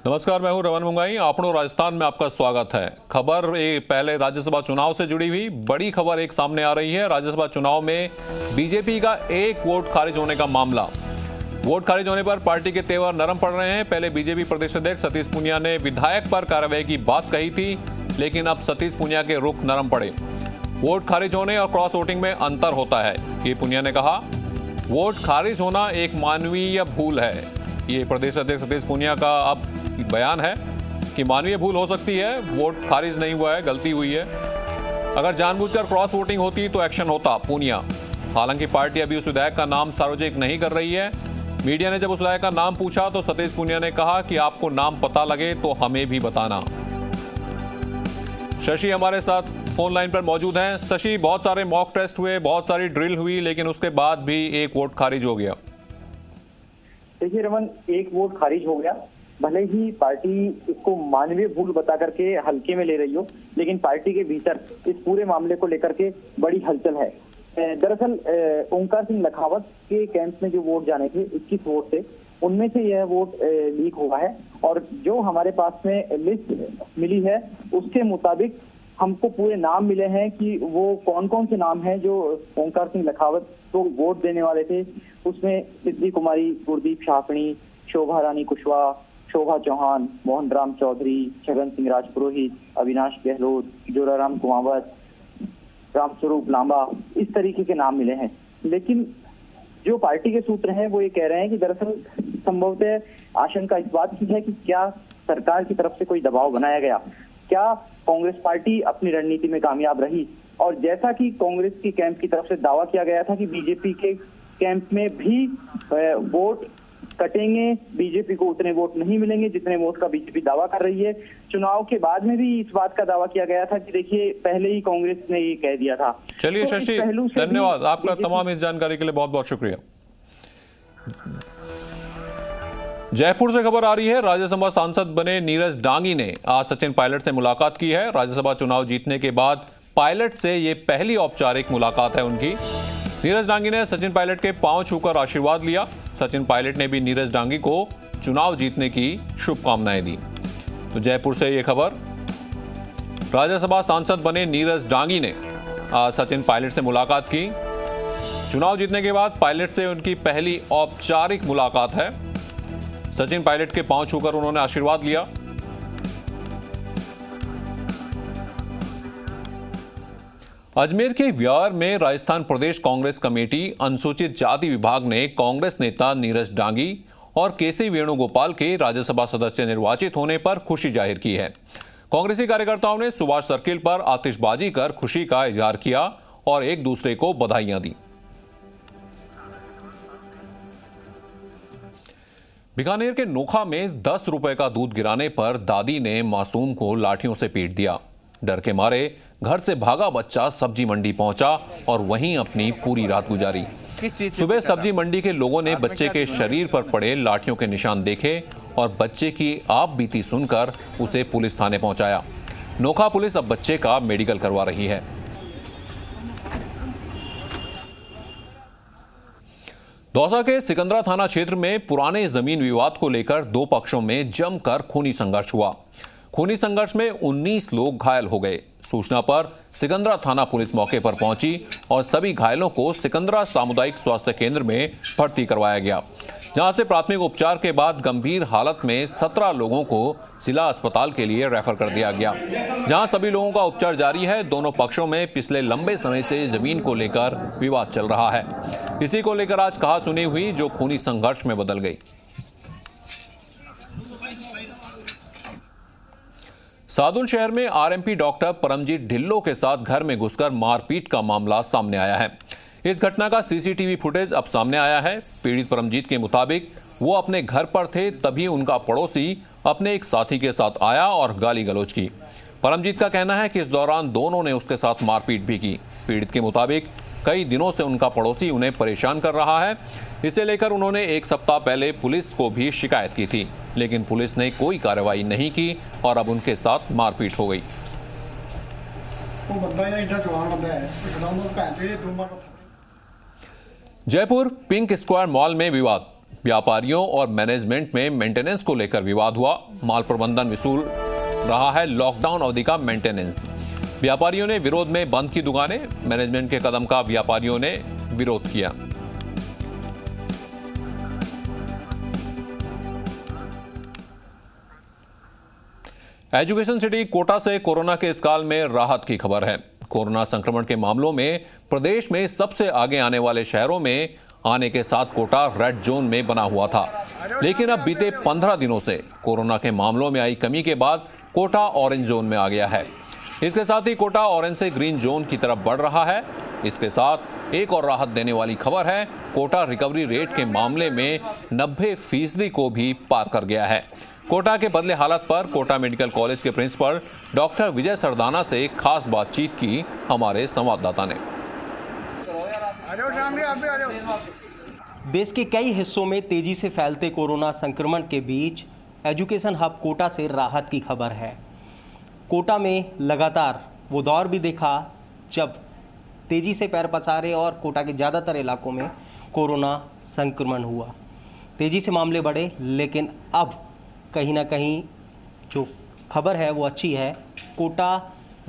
नमस्कार, मैं हूं रमन मुंगाई। आपनों राजस्थान में आपका स्वागत है। खबर पहले राज्यसभा चुनाव से जुड़ी हुई बड़ी खबर एक सामने आ रही है। राज्यसभा चुनाव में बीजेपी का एक वोट खारिज होने का मामला। वोट खारिज होने पर पार्टी के तेवर नरम पड़ रहे हैं। पहले बीजेपी प्रदेश अध्यक्ष सतीश पूनिया ने विधायक पर कार्रवाई की बात कही थी, लेकिन अब सतीश पूनिया के रुख नरम पड़े। वोट खारिज होने और क्रॉस वोटिंग में अंतर होता है, ये पूनिया ने कहा। वोट खारिज होना एक मानवीय भूल है। ये प्रदेश अध्यक्ष सतीश पूनिया का अब बयान है कि मानवीय भूल हो सकती है, वोट खारिज नहीं हुआ है, गलती हुई है। अगर जानबूझकर क्रॉस वोटिंग होती तो एक्शन होता, पूनिया। हालांकि पार्टी अभी उस विधायक का नाम सार्वजनिक नहीं कर रही है। मीडिया ने जब उस विधायक का नाम पूछा तो सतीश पूनिया ने कहा कि आपको नाम पता लगे तो हमें भी बताना। शशि हमारे साथ फोन लाइन पर मौजूद हैं। शशि, बहुत सारे मॉक टेस्ट हुए, बहुत सारी ड्रिल हुई, लेकिन उसके बाद भी एक वोट खारिज हो गया। देखिए रमन, एक वोट खारिज हो गया। भले ही पार्टी इसको मानवीय भूल बता करके हल्के में ले रही हो, लेकिन पार्टी के भीतर इस पूरे मामले को लेकर के बड़ी हलचल है। दरअसल ओंकार सिंह लखावत के कैंप में जो वोट जाने थे 21 वोट थे, उनमें से यह वोट लीक हुआ है। और जो हमारे पास में लिस्ट मिली है उसके मुताबिक हमको पूरे नाम मिले हैं कि वो कौन कौन से नाम हैं जो ओंकार सिंह लखावत को वोट देने वाले थे। उसमें सिद्धि कुमारी, गुरदीप शाहपणी, शोभा रानी कुशवाहा, शोभा चौहान, मोहन राम चौधरी, छगन सिंह राजपुरोहित, अविनाश गहलोत, जोराराम कुमावत, रामस्वरूप लांबा, इस तरीके के नाम मिले हैं। लेकिन जो पार्टी के सूत्र हैं वो ये कह रहे हैं कि दरअसल संभवतः आशंका इस बात की है कि क्या सरकार की तरफ से कोई दबाव बनाया गया, क्या कांग्रेस पार्टी अपनी रणनीति में कामयाब रही। और जैसा कि कांग्रेस की कैंप की तरफ से दावा किया गया था कि बीजेपी के कैंप में भी वोट कटेंगे, बीजेपी को उतने वोट नहीं मिलेंगे जितने वोट का बीजेपी दावा कर रही है। चुनाव के बाद में भी इस बात का दावा किया गया था कि देखिए पहले ही कांग्रेस ने ये कह दिया था। चलिए शशि, धन्यवाद आपका तमाम इस जानकारी के लिए, बहुत बहुत शुक्रिया। जयपुर से खबर आ रही है। राज्यसभा सांसद बने नीरज डांगी ने आज सचिन पायलट से मुलाकात की है। राज्यसभा चुनाव जीतने के बाद पायलट से ये पहली औपचारिक मुलाकात है उनकी। नीरज डांगी ने सचिन पायलट के पांव छूकर आशीर्वाद लिया। सचिन पायलट ने भी नीरज डांगी को चुनाव जीतने की शुभकामनाएं दी। तो जयपुर से ये खबर। राज्यसभा सांसद बने नीरज डांगी ने आज सचिन पायलट से मुलाकात की। चुनाव जीतने के बाद पायलट से उनकी पहली औपचारिक मुलाकात है। सचिन पायलट के पांव छूकर उन्होंने आशीर्वाद लिया। अजमेर के व्यार में राजस्थान प्रदेश कांग्रेस कमेटी अनुसूचित जाति विभाग ने कांग्रेस नेता नीरज डांगी और केसी वेणुगोपाल के राज्यसभा सदस्य निर्वाचित होने पर खुशी जाहिर की है। कांग्रेसी कार्यकर्ताओं ने सुभाष सर्किल पर आतिशबाजी कर खुशी का इजहार किया और एक दूसरे को बधाइयां दी। बीकानेर के नोखा में 10 रुपए का दूध गिराने पर दादी ने मासूम को लाठियों से पीट दिया। डर के मारे घर से भागा बच्चा सब्जी मंडी पहुंचा और वहीं अपनी पूरी रात गुजारी। सुबह सब्जी मंडी के लोगों ने बच्चे के शरीर पर पड़े लाठियों के निशान देखे और बच्चे की आप बीती सुनकर उसे पुलिस थाने पहुंचाया। नोखा पुलिस अब बच्चे का मेडिकल करवा रही है। दौसा के सिकंदरा थाना क्षेत्र में पुराने जमीन विवाद को लेकर दो पक्षों में जमकर खूनी संघर्ष हुआ। खूनी संघर्ष में 19 लोग घायल हो गए। सूचना पर सिकंदरा थाना पुलिस मौके पर पहुंची और सभी घायलों को सिकंदरा सामुदायिक स्वास्थ्य केंद्र में भर्ती करवाया गया, जहां से प्राथमिक उपचार के बाद गंभीर हालत में 17 लोगों को जिला अस्पताल के लिए रेफर कर दिया गया, जहां सभी लोगों का उपचार जारी है। दोनों पक्षों में पिछले लंबे समय से जमीन को लेकर विवाद चल रहा है। इसी को लेकर आज कहासुनी हुई जो खूनी संघर्ष में बदल गई। सादुल शहर में आरएमपी डॉक्टर परमजीत ढिल्लो के साथ घर में घुसकर मारपीट का मामला सामने आया है। इस घटना का सीसीटीवी फुटेज अब सामने आया है। पीड़ित परमजीत के मुताबिक वो अपने घर पर थे, तभी उनका पड़ोसी अपने एक साथी के साथ आया और गाली गलौज की। परमजीत का कहना है कि इस दौरान दोनों ने उसके साथ मारपीट भी की। पीड़ित के मुताबिक कई दिनों से उनका पड़ोसी उन्हें परेशान कर रहा है। इसे लेकर उन्होंने एक सप्ताह पहले पुलिस को भी शिकायत की थी, लेकिन पुलिस ने कोई कार्रवाई नहीं की और अब उनके साथ मारपीट हो गई। जयपुर पिंक स्क्वायर मॉल में विवाद। व्यापारियों और मैनेजमेंट में मेंटेनेंस को लेकर विवाद हुआ। माल प्रबंधन वसूल रहा है लॉकडाउन अवधि का मेंटेनेंस। व्यापारियों ने विरोध में बंद की दुकानें। मैनेजमेंट के कदम का व्यापारियों ने विरोध किया। एजुकेशन सिटी कोटा से कोरोना के इस काल में राहत की खबर है। कोरोना संक्रमण के मामलों में प्रदेश में सबसे आगे आने वाले शहरों में आने के साथ कोटा रेड जोन में बना हुआ था, लेकिन अब बीते 15 दिनों से कोरोना के मामलों में आई कमी के बाद कोटा ऑरेंज जोन में आ गया है। इसके साथ ही कोटा ऑरेंज से ग्रीन जोन की तरफ बढ़ रहा है। इसके साथ एक और राहत देने वाली खबर है, कोटा रिकवरी रेट के मामले में 90% को भी पार कर गया है। कोटा के बदले हालत पर कोटा मेडिकल कॉलेज के प्रिंसिपल डॉक्टर विजय सरदाना से खास बातचीत की हमारे संवाददाता ने। देश के कई हिस्सों में तेजी से फैलते कोरोना संक्रमण के बीच एजुकेशन हब कोटा से राहत की खबर है। कोटा में लगातार वो दौर भी देखा जब तेजी से पैर पसारे और कोटा के ज़्यादातर इलाकों में कोरोना संक्रमण हुआ, तेजी से मामले बढ़े, लेकिन अब कहीं ना कहीं जो खबर है वो अच्छी है। कोटा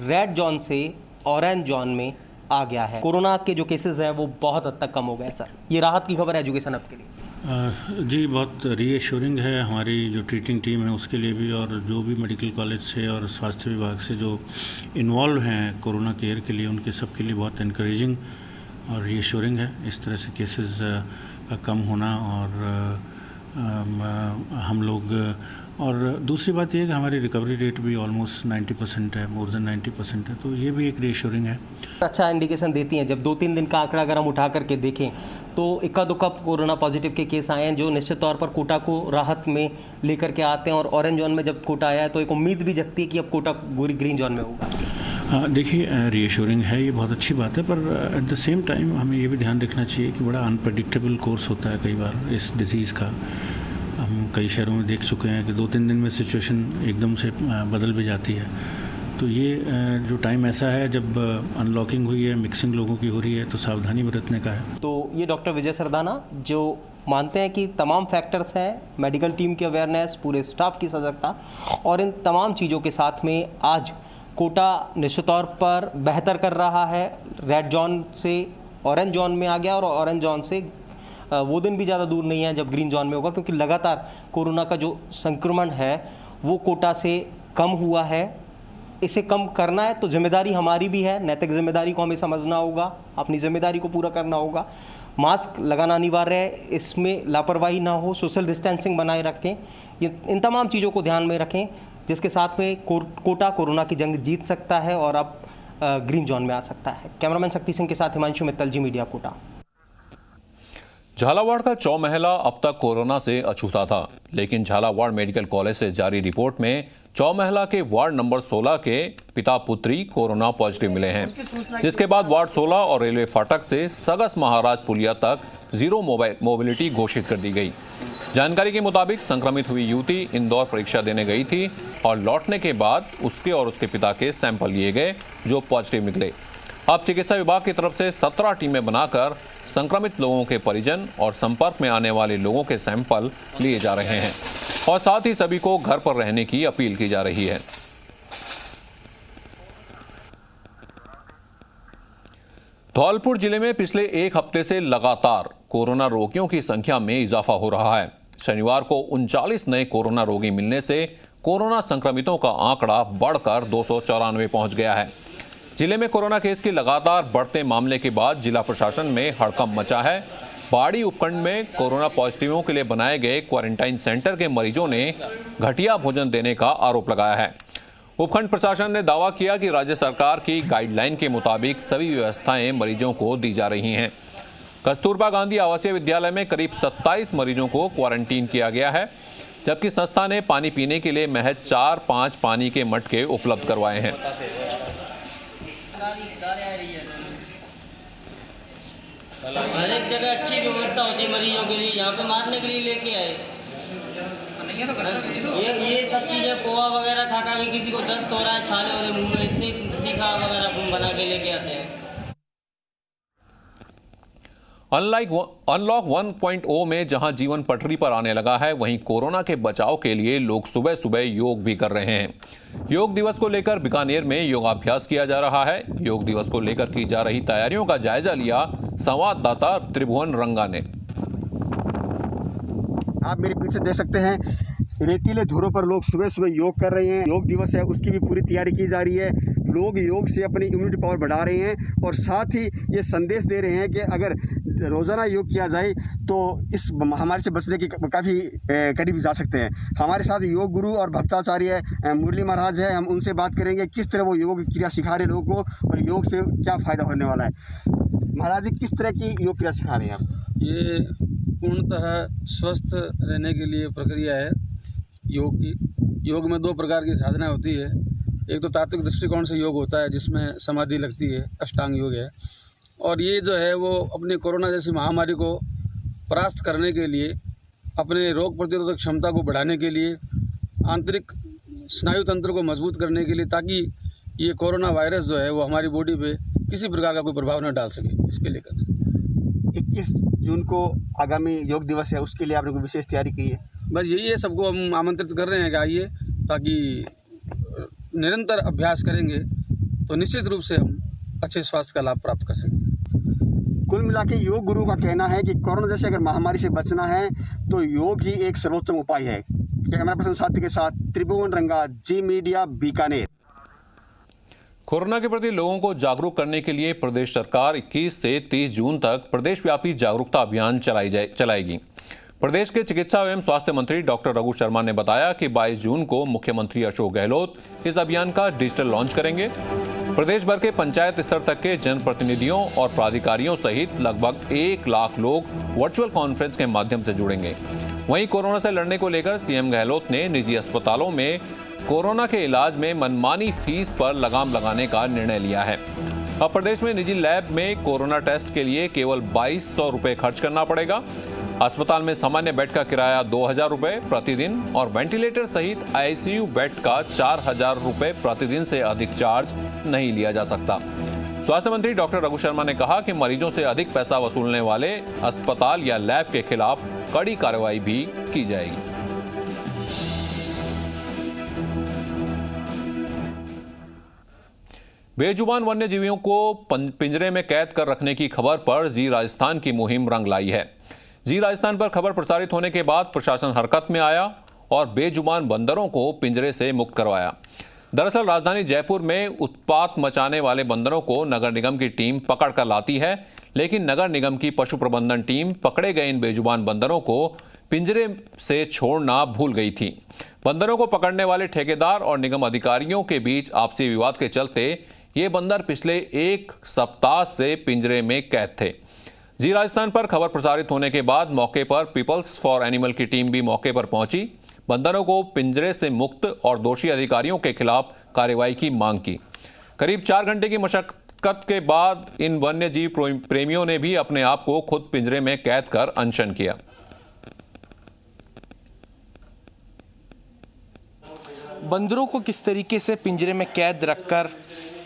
रेड जोन से ऑरेंज जोन में आ गया है। कोरोना के जो केसेस हैं वो बहुत हद तक कम हो गए। सर, ये राहत की खबर है एजुकेशन हब के लिए। जी, बहुत रीएश्योरिंग है हमारी जो ट्रीटिंग टीम है उसके लिए भी, और जो भी मेडिकल कॉलेज से और स्वास्थ्य विभाग से जो इन्वॉल्व हैं कोरोना केयर के लिए, उनके सब के लिए बहुत इनकरेजिंग और रीएश्योरिंग है इस तरह से केसेस का कम होना। और हम लोग, और दूसरी बात यह है कि हमारी रिकवरी रेट भी ऑलमोस्ट 90% है, मोर देन 90% है, तो ये भी एक रीएश्योरिंग है। अच्छा इंडिकेशन देती हैं। जब 2-3 दिन का आंकड़ा अगर हम उठा करके देखें तो इक्का दुक्का कोरोना पॉजिटिव के केस आए हैं जो निश्चित तौर पर कोटा को राहत में लेकर के आते हैं। और ऑरेंज जोन में जब कोटा आया है तो एक उम्मीद भी जगती है कि अब कोटा ग्रीन जोन में होगा। देखिए, रीएश्योरिंग है, ये बहुत अच्छी बात है, पर एट द सेम टाइम हमें ये भी ध्यान रखना चाहिए कि बड़ा अनप्रडिक्टेबल कोर्स होता है कई बार इस डिजीज़ का। हम कई शहरों में देख चुके हैं कि 2-3 दिन में सिचुएशन एकदम से बदल भी जाती है। तो ये जो टाइम ऐसा है जब अनलॉकिंग हुई है, मिक्सिंग लोगों की हो रही है, तो सावधानी बरतने का है। तो ये डॉक्टर विजय सरदाना जो मानते हैं कि तमाम फैक्टर्स हैं, मेडिकल टीम की अवेयरनेस, पूरे स्टाफ की सजगता और इन तमाम चीज़ों के साथ में आज कोटा निश्चित तौर पर बेहतर कर रहा है। रेड जोन से ऑरेंज जोन में आ गया और ऑरेंज जोन से वो दिन भी ज़्यादा दूर नहीं है जब ग्रीन जोन में होगा, क्योंकि लगातार कोरोना का जो संक्रमण है वो कोटा से कम हुआ है। इसे कम करना है तो जिम्मेदारी हमारी भी है, नैतिक जिम्मेदारी को हमें समझना होगा, अपनी जिम्मेदारी को पूरा करना होगा। मास्क लगाना अनिवार्य है, इसमें लापरवाही ना हो, सोशल डिस्टेंसिंग बनाए रखें, इन तमाम चीज़ों को ध्यान में रखें, जिसके साथ में कोटा कोरोना की जंग जीत सकता है और अब ग्रीन जोन में आ सकता है। कैमरामैन शक्ति सिंह के साथ हिमांशु मित्तल, जी मीडिया, कोटा। झालावाड़ का चौमहला अब तक कोरोना से अछूता था, लेकिन झालावाड़ मेडिकल कॉलेज से जारी रिपोर्ट में चौमहला के वार्ड नंबर 16 के पिता पुत्री कोरोना पॉजिटिव मिले हैं, जिसके बाद वार्ड 16 और रेलवे फाटक से सगस महाराज पुलिया तक जीरो मोबिलिटी घोषित कर दी गई। जानकारी के मुताबिक संक्रमित हुई युवती इंदौर परीक्षा देने गई थी और लौटने के बाद उसके और उसके पिता के सैंपल लिए गए जो पॉजिटिव निकले। अब चिकित्सा विभाग की तरफ से 17 टीमें बनाकर संक्रमित लोगों के परिजन और संपर्क में आने वाले लोगों के सैंपल लिए जा रहे हैं और साथ ही सभी को घर पर रहने की अपील की जा रही है। धौलपुर जिले में पिछले एक हफ्ते से लगातार कोरोना रोगियों की संख्या में इजाफा हो रहा है। शनिवार को 39 नए कोरोना रोगी मिलने से कोरोना संक्रमितों का आंकड़ा बढ़कर 294 पहुंच गया है। जिले में कोरोना केस के लगातार बढ़ते मामले के बाद जिला प्रशासन में हड़कंप मचा है। बाड़ी उपखंड में कोरोना पॉजिटिवों के लिए बनाए गए क्वारंटाइन सेंटर के मरीजों ने घटिया भोजन देने का आरोप लगाया है। उपखंड प्रशासन ने दावा किया कि राज्य सरकार की गाइडलाइन के मुताबिक सभी व्यवस्थाएं मरीजों को दी जा रही हैं। कस्तूरबा गांधी आवासीय विद्यालय में करीब 27 मरीजों को क्वारंटीन किया गया है, जबकि संस्था ने पानी पीने के लिए महज 4-5 पानी के मटके उपलब्ध करवाए हैं। हर एक जगह अच्छी व्यवस्था होती है मरीजों के लिए, यहाँ पे मारने के लिए लेके आए। ये सब चीज़ें पोहा वगैरह खा के किसी को दस्त हो रहा है, छाले हो रहे मुंह में, इतनी तीखा वगैरह बना के लेके आते हैं। अनलॉक 1.0 में जहां जीवन पटरी पर आने लगा है, वहीं कोरोना के बचाव के लिए लोग सुबह सुबह योग भी कर रहे हैं। योग दिवस को लेकर बीकानेर में योगाभ्यास किया जा रहा है। योग दिवस को लेकर की जा रही तैयारियों का जायजा लिया संवाददाता त्रिभुवन रंगा ने। आप मेरे पीछे देख सकते हैं, रेतीले धुरों पर लोग सुबह सुबह योग कर रहे हैं। योग दिवस है, उसकी भी पूरी तैयारी की जा रही है। लोग योग से अपनी इम्यूनिटी पावर बढ़ा रहे हैं और साथ ही ये संदेश दे रहे हैं कि अगर रोज़ाना योग किया जाए तो इस महामारी से बचने की काफ़ी करीब जा सकते हैं। हमारे साथ योग गुरु और भक्ताचार्य मुरली महाराज है, हम उनसे बात करेंगे किस तरह वो योग क्रिया सिखा रहे लोगों को और योग से क्या फ़ायदा होने वाला है। महाराज जी, किस तरह की योग क्रिया सिखा रहे हैं आप? ये पूर्णतः स्वस्थ रहने के लिए प्रक्रिया है योग की। योग में 2 प्रकार की साधना होती है। एक तो तात्विक दृष्टिकोण से योग होता है जिसमें समाधि लगती है, अष्टांग योग है। और ये जो है वो अपनी कोरोना जैसी महामारी को परास्त करने के लिए, अपने रोग प्रतिरोधक क्षमता को बढ़ाने के लिए, आंतरिक स्नायु तंत्र को मजबूत करने के लिए, ताकि ये कोरोना वायरस जो है वो हमारी बॉडी पे किसी प्रकार का कोई प्रभाव न डाल सके, इसके लिए करना। 21 जून को आगामी योग दिवस है, उसके लिए आपने कोई विशेष तैयारी की है? बस यही है, सबको हम आमंत्रित कर रहे हैं कि आइए, ताकि निरंतर अभ्यास करेंगे तो निश्चित रूप से हम अच्छे स्वास्थ्य का लाभ प्राप्त कर सकेंगे। कुल मिला के योग गुरु का कहना है कि कोरोना जैसे अगर महामारी से बचना है तो योग ही एक सर्वोत्तम उपाय है। कैमरा पर्सन साथी के साथ त्रिभुवन रंगा, जी मीडिया, बीकानेर। कोरोना के प्रति लोगों को जागरूक करने के लिए प्रदेश सरकार 21 से 30 जून तक प्रदेशव्यापी जागरूकता अभियान चलाएगी। प्रदेश के चिकित्सा एवं स्वास्थ्य मंत्री डॉक्टर रघु शर्मा ने बताया कि 22 जून को मुख्यमंत्री अशोक गहलोत इस अभियान का डिजिटल लॉन्च करेंगे। प्रदेश भर के पंचायत स्तर तक के जनप्रतिनिधियों और प्राधिकारियों सहित लगभग 1 लाख लोग वर्चुअल कॉन्फ्रेंस के माध्यम से जुड़ेंगे। वहीं कोरोना से लड़ने को लेकर सीएम गहलोत ने निजी अस्पतालों में कोरोना के इलाज में मनमानी फीस पर लगाम लगाने का निर्णय लिया है। अब प्रदेश में निजी लैब में कोरोना टेस्ट के लिए केवल 2200 रुपए खर्च करना पड़ेगा। अस्पताल में सामान्य बेड का किराया 2000 रुपए प्रतिदिन और वेंटिलेटर सहित आईसीयू बेड का 4000 रुपए प्रतिदिन से अधिक चार्ज नहीं लिया जा सकता। स्वास्थ्य मंत्री डॉक्टर रघु शर्मा ने कहा कि मरीजों से अधिक पैसा वसूलने वाले अस्पताल या लैब के खिलाफ कड़ी कार्रवाई भी की जाएगी। बेजुबान वन्यजीवियों को पिंजरे में कैद कर रखने की खबर पर जी राजस्थान की मुहिम रंग लाई है। जी राजस्थान पर खबर प्रसारित होने के बाद प्रशासन हरकत में आया और बेजुबान बंदरों को पिंजरे से मुक्त करवाया। दरअसल राजधानी जयपुर में उत्पात मचाने वाले बंदरों को नगर निगम की टीम पकड़ कर लाती है, लेकिन नगर निगम की पशु प्रबंधन टीम पकड़े गए इन बेजुबान बंदरों को पिंजरे से छोड़ना भूल गई थी। बंदरों को पकड़ने वाले ठेकेदार और निगम अधिकारियों के बीच आपसी विवाद के चलते ये बंदर पिछले 1 सप्ताह से पिंजरे में कैद थे। जी राजस्थान पर खबर प्रसारित होने के बाद मौके पर पीपल्स फॉर एनिमल की टीम भी मौके पर पहुंची, बंदरों को पिंजरे से मुक्त और दोषी अधिकारियों के खिलाफ कार्रवाई की मांग की। करीब 4 घंटे की मशक्कत के बाद इन वन्यजीव प्रेमियों ने भी अपने आप को खुद पिंजरे में कैद कर अनशन किया। बंदरों को किस तरीके से पिंजरे में कैद रखकर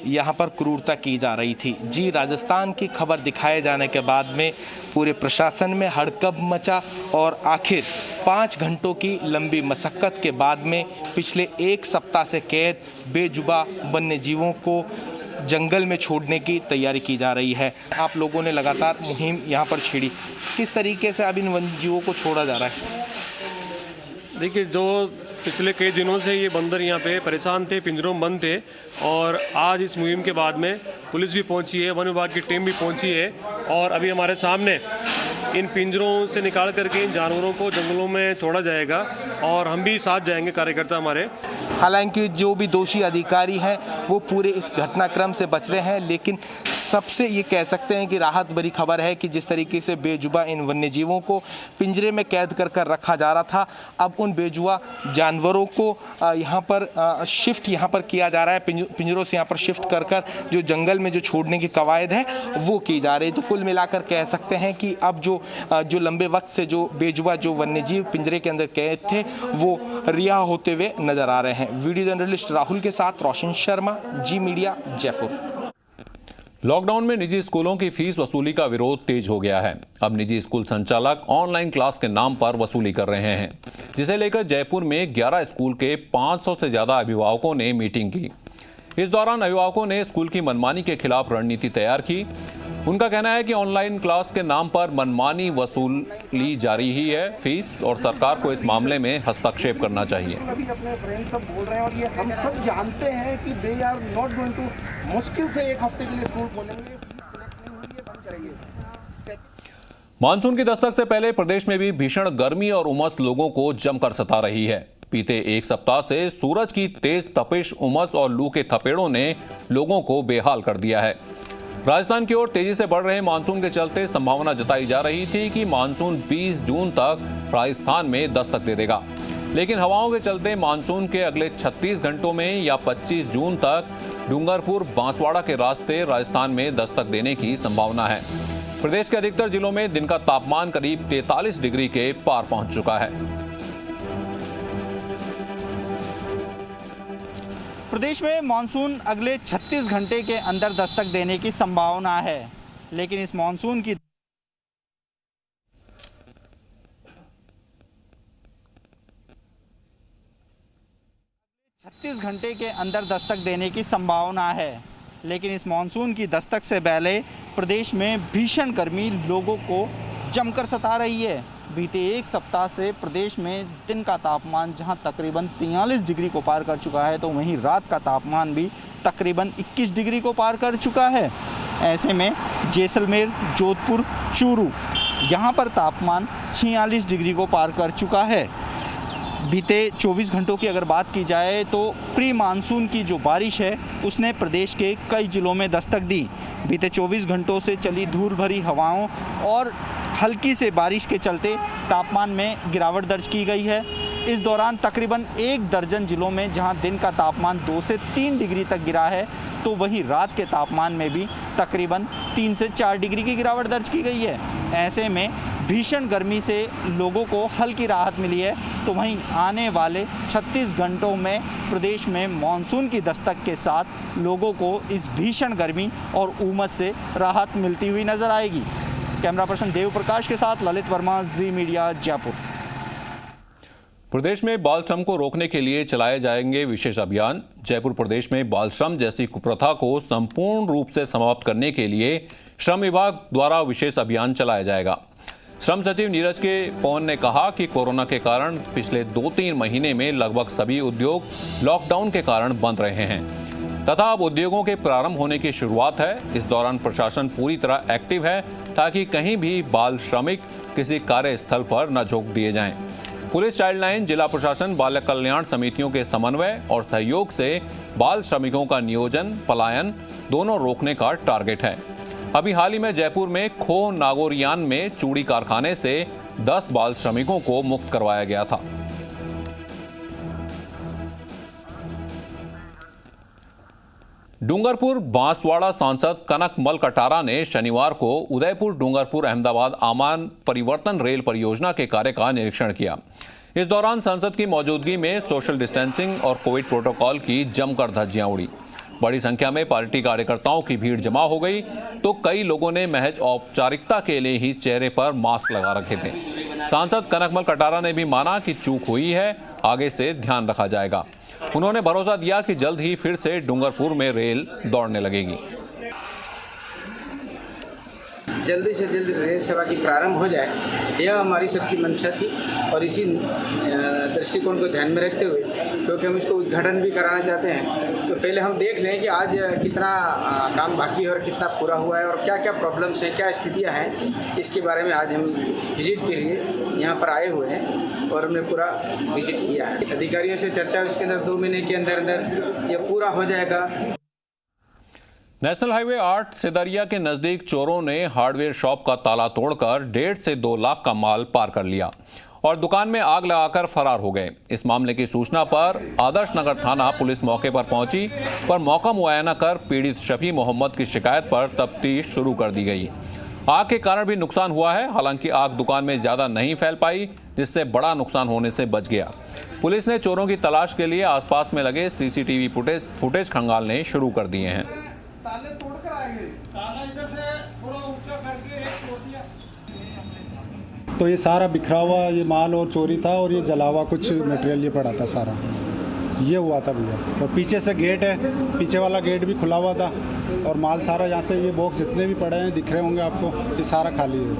यहाँ पर क्रूरता की जा रही थी। जी राजस्थान की खबर दिखाए जाने के बाद में पूरे प्रशासन में हड़कंप मचा और आखिर 5 घंटों की लंबी मशक्कत के बाद में पिछले 1 सप्ताह से कैद बेजुबा वन्य जीवों को जंगल में छोड़ने की तैयारी की जा रही है। आप लोगों ने लगातार मुहिम यहाँ पर छेड़ी, किस तरीके से अब इन वन्य जीवों को छोड़ा जा रहा है? देखिए, जो पिछले कई दिनों से ये बंदर यहाँ पे परेशान थे, पिंजरों में बंद थे, और आज इस मुहिम के बाद में पुलिस भी पहुँची है, वन विभाग की टीम भी पहुँची है और अभी हमारे सामने इन पिंजरों से निकाल करके इन जानवरों को जंगलों में छोड़ा जाएगा और हम भी साथ जाएंगे, कार्यकर्ता हमारे। हालांकि जो भी दोषी अधिकारी हैं वो पूरे इस घटनाक्रम से बच रहे हैं, लेकिन सबसे ये कह सकते हैं कि राहत भरी खबर है कि जिस तरीके से बेजुबा इन वन्यजीवों को पिंजरे में कैद कर रखा जा रहा था, अब उन बेजुबा जानवरों को यहाँ पर शिफ्ट यहाँ पर किया जा रहा है। पिंजरों से यहाँ पर शिफ्ट कर जो जंगल में जो छोड़ने की कवायद है वो की जा रही है। तो कुल मिलाकर कह सकते हैं कि अब जो लंबे वक्त से जो बेजुबा जो वन्यजीव पिंजरे के अंदर कैद थे वो रिहा होते हुए नजर आ रहे हैं। वीडियो जर्नलिस्ट राहुल के साथ रोशन शर्मा, जी मीडिया, जयपुर। लॉकडाउन में निजी स्कूलों की फीस वसूली का विरोध तेज हो गया है। अब निजी स्कूल संचालक ऑनलाइन क्लास के नाम पर वसूली कर रहे हैं, जिसे लेकर जयपुर में 11 स्कूल के 500 से ज्यादा अभिभावकों ने मीटिंग की। इस दौरान अभिभावकों ने स्कूल की मनमानी के खिलाफ रणनीति तैयार की। उनका कहना है कि ऑनलाइन क्लास के नाम पर मनमानी वसूली जारी ही है फीस और सरकार को इस मामले में हस्तक्षेप करना चाहिए। अभी अपने फ्रेंड सब बोल रहे हैं और ये हम सब जानते हैं कि they are not going to, मुश्किल से एक हफ्ते के लिए स्कूल खोलेंगे, फीस कलेक्ट नहीं हुई है, बंद करेंगे। मानसून की दस्तक से पहले प्रदेश में भी भीषण गर्मी और उमस लोगों को जमकर सता रही है। बीते एक सप्ताह से सूरज की तेज तपिश, उमस और लू के थपेड़ों ने लोगों को बेहाल कर दिया है। राजस्थान की ओर तेजी से बढ़ रहे मानसून के चलते संभावना जताई जा रही थी कि मानसून 20 जून तक राजस्थान में दस्तक दे देगा, लेकिन हवाओं के चलते मानसून के अगले 36 घंटों में या 25 जून तक डूंगरपुर बांसवाड़ा के रास्ते राजस्थान में दस्तक देने की संभावना है। प्रदेश के अधिकतर जिलों में दिन का तापमान करीब 43 डिग्री के पार पहुंच चुका है। प्रदेश में मानसून अगले 36 घंटे के अंदर दस्तक देने की संभावना है, लेकिन इस मानसून की 36 घंटे के अंदर दस्तक देने की संभावना है, लेकिन इस मानसून की दस्तक से पहले प्रदेश में भीषण गर्मी लोगों को जमकर सता रही है। बीते एक सप्ताह से प्रदेश में दिन का तापमान जहां तकरीबन 43 डिग्री को पार कर चुका है, तो वहीं रात का तापमान भी तकरीबन 21 डिग्री को पार कर चुका है। ऐसे में जैसलमेर, जोधपुर, चूरू यहां पर तापमान 46 डिग्री को पार कर चुका है। बीते 24 घंटों की अगर बात की जाए तो प्री मानसून की जो बारिश है उसने प्रदेश के कई जिलों में दस्तक दी। बीते 24 घंटों से चली धूल भरी हवाओं और हल्की से बारिश के चलते तापमान में गिरावट दर्ज की गई है। इस दौरान तकरीबन 1 दर्जन जिलों में जहां दिन का तापमान 2 से 3 डिग्री तक गिरा है, तो वहीं रात के तापमान में भी तकरीबन 3 से 4 डिग्री की गिरावट दर्ज की गई है। ऐसे में भीषण गर्मी से लोगों को हल्की राहत मिली है, तो वहीं आने वाले 36 घंटों में प्रदेश में मानसून की दस्तक के साथ लोगों को इस भीषण गर्मी और उमस से राहत मिलती हुई नजर आएगी। कैमरा पर्सन देव प्रकाश के साथ ललित वर्मा, जी मीडिया, जयपुर। प्रदेश में बाल श्रम को रोकने के लिए चलाए जाएंगे विशेष अभियान। जयपुर प्रदेश में बाल श्रम जैसी कुप्रथा को संपूर्ण रूप से समाप्त करने के लिए श्रम विभाग द्वारा विशेष अभियान चलाया जाएगा। श्रम सचिव नीरज के पवन ने कहा कि कोरोना के कारण पिछले 2-3 महीने में लगभग सभी उद्योग लॉकडाउन के कारण बंद रहे हैं तथा अब उद्योगों के प्रारंभ होने की शुरुआत है। इस दौरान प्रशासन पूरी तरह एक्टिव है ताकि कहीं भी बाल श्रमिक किसी कार्यस्थल पर न झोंक दिए जाएं। पुलिस, चाइल्ड लाइन, जिला प्रशासन, बाल कल्याण समितियों के समन्वय और सहयोग से बाल श्रमिकों का नियोजन, पलायन दोनों रोकने का टारगेट है। अभी हाल ही में जयपुर में खो नागोरियान में चूड़ी कारखाने से 10 बाल श्रमिकों को मुक्त करवाया गया था। डूंगरपुर बांसवाड़ा सांसद कनकमल कटारा ने शनिवार को उदयपुर डूंगरपुर अहमदाबाद आमान परिवर्तन रेल परियोजना के कार्य का निरीक्षण किया। इस दौरान सांसद की मौजूदगी में सोशल डिस्टेंसिंग और कोविड प्रोटोकॉल की जमकर धज्जियां उड़ी। बड़ी संख्या में पार्टी कार्यकर्ताओं की भीड़ जमा हो गई, तो कई लोगों ने महज औपचारिकता के लिए ही चेहरे पर मास्क लगा रखे थे। सांसद कनकमल कटारा ने भी माना कि चूक हुई है, आगे से ध्यान रखा जाएगा। उन्होंने भरोसा दिया कि जल्द ही फिर से डूंगरपुर में रेल दौड़ने लगेगी। जल्दी से जल्दी रेल सेवा की प्रारंभ हो जाए, यह हमारी सबकी मंशा थी और इसी दृष्टिकोण को ध्यान में रखते हुए, क्योंकि हम इसको उद्घाटन भी कराना चाहते हैं, तो पहले हम देख लें कि आज कितना काम बाकी है और कितना पूरा हुआ है और क्या क्या प्रॉब्लम्स हैं, क्या स्थितियां हैं। इसके बारे में आज हम विजिट के लिए यहाँ पर आए हुए हैं और हमने पूरा विजिट किया है। अधिकारियों से चर्चा, उसके अंदर 2 महीने के अंदर अंदर यह पूरा हो जाएगा। नेशनल हाईवे 8 सिदरिया के नजदीक चोरों ने हार्डवेयर शॉप का ताला तोड़कर 1.5 से 2 लाख का माल पार कर लिया और दुकान में आग लगाकर फरार हो गए। इस मामले की सूचना पर आदर्श नगर थाना पुलिस मौके पर पहुंची, पर मौका मुआयना कर पीड़ित शफी मोहम्मद की शिकायत पर तफ्तीश शुरू कर दी गई। आग के कारण भी नुकसान हुआ है, हालांकि आग दुकान में ज्यादा नहीं फैल पाई, जिससे बड़ा नुकसान होने से बच गया। पुलिस ने चोरों की तलाश के लिए आसपास में लगे सीसीटीवी फुटेज खंगालने शुरू कर दिए हैं। ताले तोड़ कर आए गए। तो ये सारा बिखरा हुआ ये माल और चोरी था और ये जला हुआ कुछ मटेरियल ये पड़ा था सारा, ये हुआ था भैया। और पीछे से गेट है, पीछे वाला गेट भी खुला हुआ था और माल सारा यहाँ से ये बॉक्स जितने भी पड़े हैं दिख रहे होंगे आपको, ये सारा खाली है।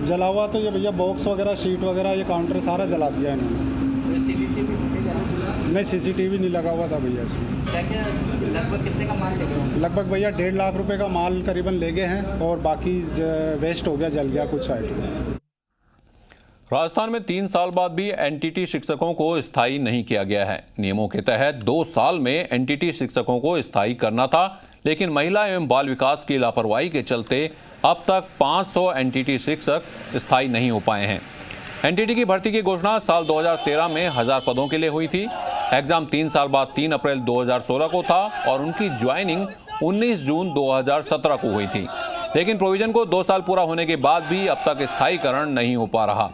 जला हुआ तो ये भैया बॉक्स वगैरह शीट वगैरह ये काउंटर सारा जला दिया इन्होंने। नहीं सीसीटीवी नहीं लगा हुआ था भैया इसमें। लगभग कितने का माल ले गए? लगभग भैया 1.5 लाख रुपए का माल करीबन ले गए हैं और बाकी वेस्ट हो गया, जल गया कुछ आइटम। राजस्थान में 3 साल बाद भी एनटीटी शिक्षकों को स्थायी नहीं किया गया है। नियमों के तहत 2 साल में एनटीटी शिक्षकों को स्थायी करना था, लेकिन महिला एवं बाल विकास की लापरवाही के चलते अब तक 500 एनटीटी शिक्षक स्थायी नहीं हो पाए हैं। एनटीटी की भर्ती की घोषणा साल 2013 में 1000 पदों के लिए हुई थी। एग्जाम 3 साल बाद 3 अप्रैल 2016 को था और उनकी ज्वाइनिंग 19 जून 2017 को हुई थी। लेकिन प्रोविजन को 2 साल पूरा होने के बाद भी अब तक स्थायीकरण नहीं हो पा रहा।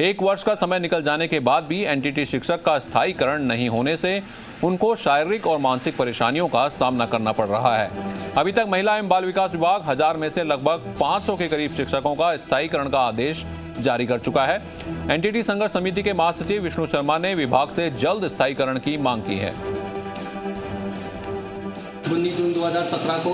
1 वर्ष का समय निकल जाने के बाद भी एनटीटी शिक्षक का स्थायीकरण नहीं होने से उनको शारीरिक और मानसिक परेशानियों का सामना करना पड़ रहा है। अभी तक महिला एवं बाल विकास विभाग 1000 में से लगभग 500 के करीब शिक्षकों का स्थायीकरण का आदेश जारी कर चुका है। एनटीटी संघर्ष समिति के महासचिव विष्णु शर्मा ने विभाग से जल्द स्थायीकरण की मांग की है। 19 जून 2017 को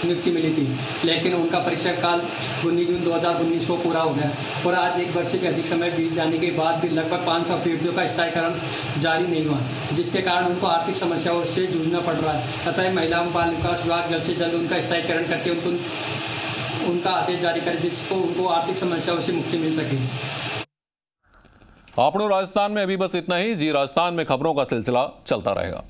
नियुक्ति मिली थी, लेकिन उनका परीक्षा काल 19 जून 2019 को पूरा हो गया और आज 1 वर्ष से भी अधिक समय बीत जाने के बाद भी लगभग 500 अभ्यर्थियों का स्थायीकरण जारी नहीं हुआ, जिसके कारण उनको आर्थिक समस्याओं से जूझना पड़ रहा है। अतः महिला एवं बाल विकास विभाग जल्द से जल्द उनका स्थायीकरण करके उनका आदेश जारी करे, जिसको उनको आर्थिक समस्याओं से मुक्ति मिल सके। आपनो राजस्थान में अभी बस इतना ही। जी राजस्थान में खबरों का सिलसिला चलता रहेगा।